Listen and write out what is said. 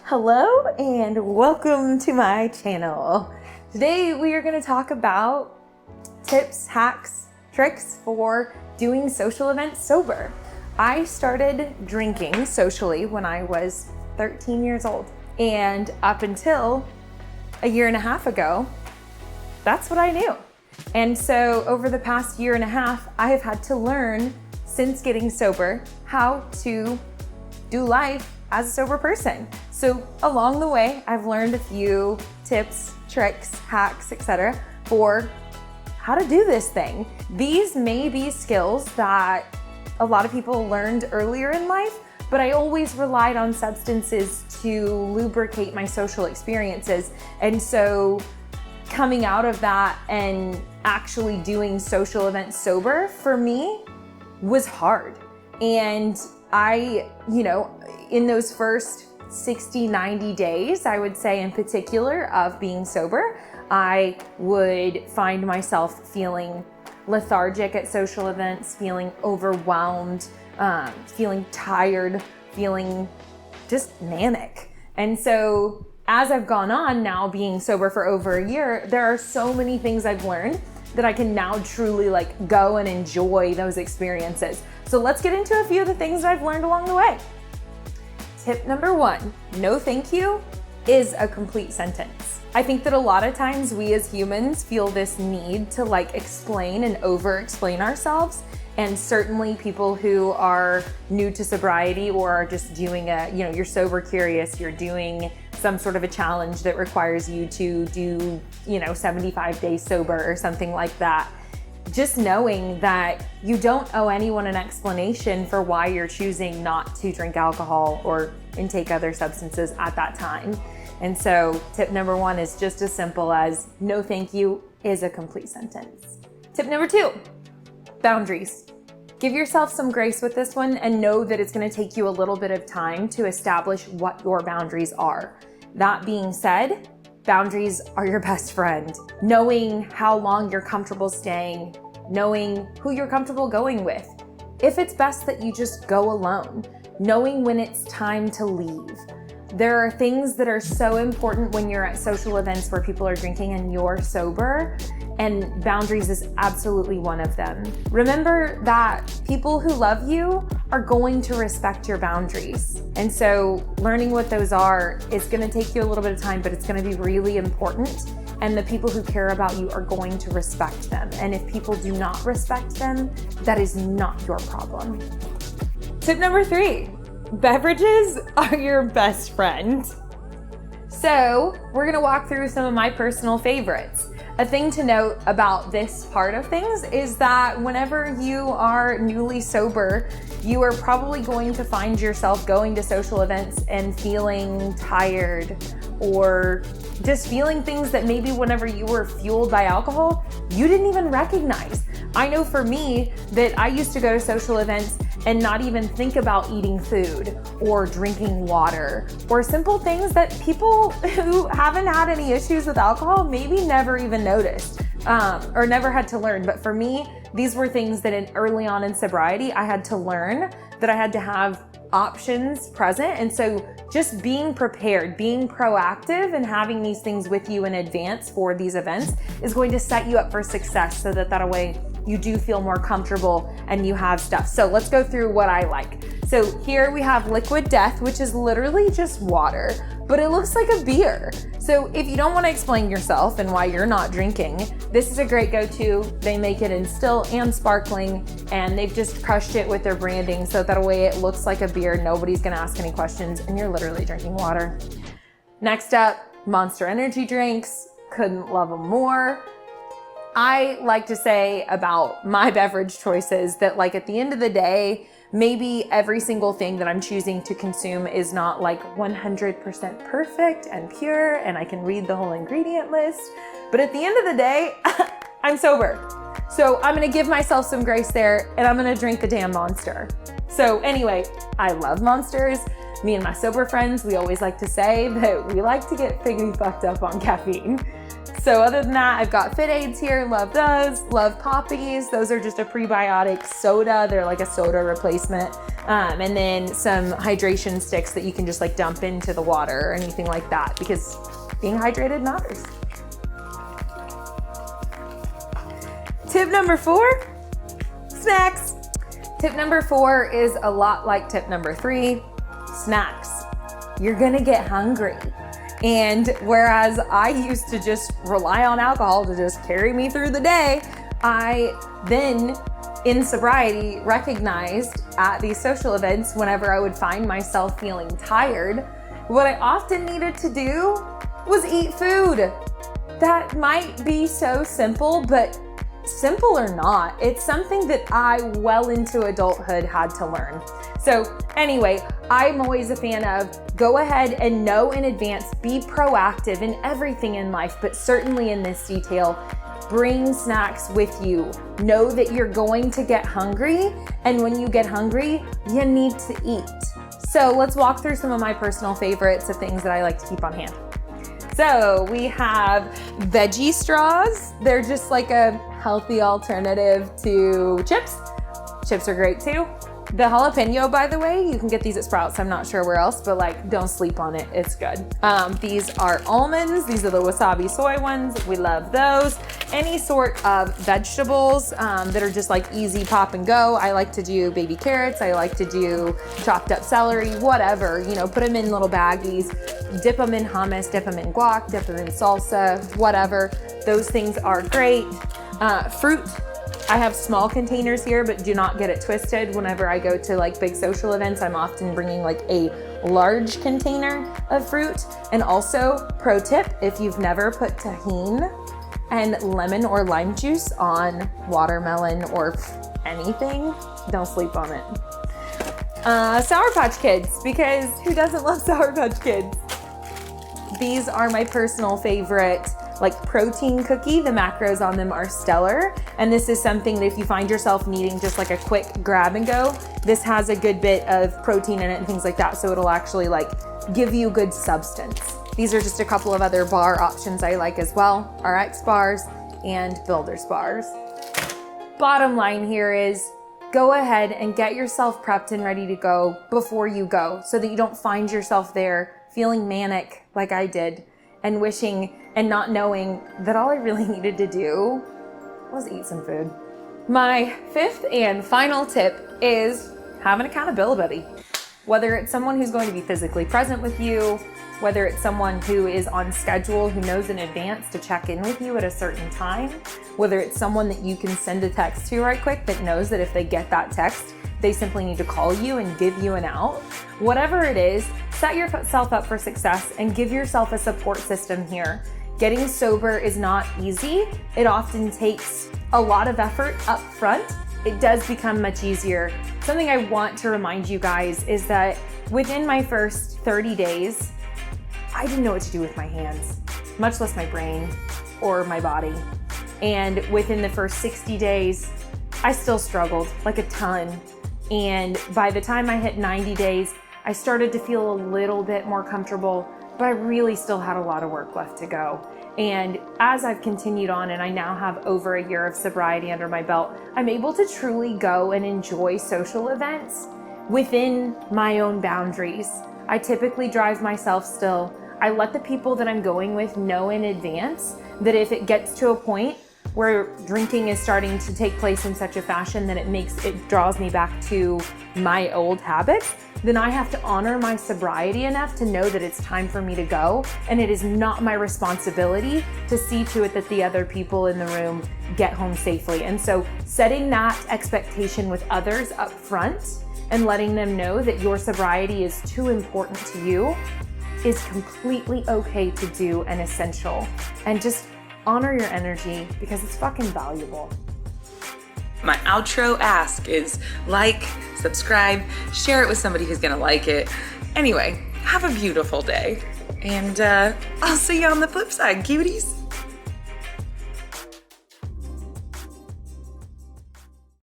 Hello and welcome to my channel. Today we are going to talk about tips, hacks, tricks for doing social events sober. I started drinking socially when I was 13 years old, and up until a year and a half ago, that's what I knew. And so over the past year and a half, I have had to learn, since getting sober, how to do life as a sober person. So along the way, I've learned a few tips, tricks, hacks, etc. for how to do this thing. These may be skills that a lot of people learned earlier in life, but I always relied on substances to lubricate my social experiences. And so coming out of that and actually doing social events sober for me was hard. And in those first 60, 90 days, I would say in particular, of being sober, I would find myself feeling lethargic at social events, feeling overwhelmed, feeling tired, feeling just manic. And so as I've gone on now being sober for over a year, there are so many things I've learned that I can now truly go and enjoy those experiences. So let's get into a few of the things that I've learned along the way. Tip number one, no thank you is a complete sentence. I think that a lot of times we as humans feel this need to explain and over-explain ourselves. And certainly people who are new to sobriety or are just doing you're sober curious, you're doing some sort of a challenge that requires you to do, 75 days sober or something like that. Just knowing that you don't owe anyone an explanation for why you're choosing not to drink alcohol or intake other substances at that time. And so tip number one is just as simple as no thank you is a complete sentence. Tip number two, boundaries. Give yourself some grace with this one and know that it's going to take you a little bit of time to establish what your boundaries are. That being said, boundaries are your best friend. Knowing how long you're comfortable staying, knowing who you're comfortable going with. If it's best that you just go alone, knowing when it's time to leave. There are things that are so important when you're at social events where people are drinking and you're sober, and boundaries is absolutely one of them. Remember that people who love you are going to respect your boundaries. And so learning what those are is going to take you a little bit of time, but it's going to be really important. And the people who care about you are going to respect them. And if people do not respect them, that is not your problem. Tip number three, beverages are your best friend. So we're going to walk through some of my personal favorites. A thing to note about this part of things is that whenever you are newly sober, you are probably going to find yourself going to social events and feeling tired or just feeling things that maybe whenever you were fueled by alcohol, you didn't even recognize. I know for me that I used to go to social events and not even think about eating food or drinking water or simple things that people who haven't had any issues with alcohol maybe never even noticed or never had to learn. But for me, these were things that early on in sobriety, I had to learn that I had to have options present. And so just being prepared, being proactive and having these things with you in advance for these events is going to set you up for success so that way you do feel more comfortable and you have stuff. So let's go through what I like. So here we have Liquid Death, which is literally just water, but it looks like a beer. So if you don't want to explain yourself and why you're not drinking, this is a great go-to. They make it in still and sparkling, and they've just crushed it with their branding so that way it looks like a beer. Nobody's going to ask any questions and you're literally drinking water. Next up, Monster Energy drinks. Couldn't love them more. I like to say about my beverage choices that at the end of the day, maybe every single thing that I'm choosing to consume is not 100% perfect and pure and I can read the whole ingredient list. But at the end of the day, I'm sober. So I'm gonna give myself some grace there and I'm gonna drink the damn Monster. So anyway, I love Monsters. Me and my sober friends, we always like to say that we like to get figgy fucked up on caffeine. So other than that, I've got Fit Aids here, love those. Love Poppies, those are just a prebiotic soda. They're like a soda replacement. And then some hydration sticks that you can just like dump into the water or anything like that, because being hydrated matters. Tip number 4, snacks. Tip number 4 is a lot like tip number 3, snacks. You're gonna get hungry. And whereas I used to just rely on alcohol to just carry me through the day, I then in sobriety recognized at these social events, whenever I would find myself feeling tired, what I often needed to do was eat food. That might be so simple, but simple or not, it's something that I well into adulthood had to learn. So anyway, I'm always a fan of go ahead and know in advance, be proactive in everything in life, but certainly in this detail, bring snacks with you. Know that you're going to get hungry, and when you get hungry, you need to eat. So let's walk through some of my personal favorites of things that I like to keep on hand. So we have veggie straws. They're just like a healthy alternative to chips. Chips are great too. The jalapeno, by the way, you can get these at Sprouts. I'm not sure where else, but like, don't sleep on it. It's good. These are almonds. These are the wasabi soy ones. We love those. Any sort of vegetables that are just like easy pop and go. I like to do baby carrots. I like to do chopped up celery, whatever, you know, put them in little baggies, dip them in hummus, dip them in guac, dip them in salsa, whatever. Those things are great. Fruit. I have small containers here, but do not get it twisted. Whenever I go to like big social events, I'm often bringing like a large container of fruit. And also, pro tip, if you've never put tahini and lemon or lime juice on watermelon or anything, don't sleep on it. Sour Patch Kids, because who doesn't love Sour Patch Kids? These are my personal favorite like protein cookie. The macros on them are stellar. And this is something that if you find yourself needing just like a quick grab and go, this has a good bit of protein in it and things like that. So it'll actually like give you good substance. These are just a couple of other bar options I like as well. RX bars and Builder's bars. Bottom line here is go ahead and get yourself prepped and ready to go before you go, so that you don't find yourself there feeling manic like I did and wishing and not knowing that all I really needed to do was eat some food. My 5th and final tip is have an accountability buddy. Whether it's someone who's going to be physically present with you, whether it's someone who is on schedule, who knows in advance to check in with you at a certain time, whether it's someone that you can send a text to right quick that knows that if they get that text, they simply need to call you and give you an out. Whatever it is, set yourself up for success and give yourself a support system here. Getting sober is not easy. It often takes a lot of effort up front. It does become much easier. Something I want to remind you guys is that within my first 30 days, I didn't know what to do with my hands, much less my brain or my body. And within the first 60 days, I still struggled like a ton. And by the time I hit 90 days, I started to feel a little bit more comfortable, but I really still had a lot of work left to go. And as I've continued on and I now have over a year of sobriety under my belt, I'm able to truly go and enjoy social events within my own boundaries. I typically drive myself still. I let the people that I'm going with know in advance that if it gets to a point where drinking is starting to take place in such a fashion that it draws me back to my old habits, then I have to honor my sobriety enough to know that it's time for me to go. And it is not my responsibility to see to it that the other people in the room get home safely. And so setting that expectation with others up front and letting them know that your sobriety is too important to you is completely okay to do and essential. And just honor your energy because it's fucking valuable. My outro ask is like, subscribe, share it with somebody who's gonna like it. Anyway, have a beautiful day. And I'll see you on the flip side, cuties.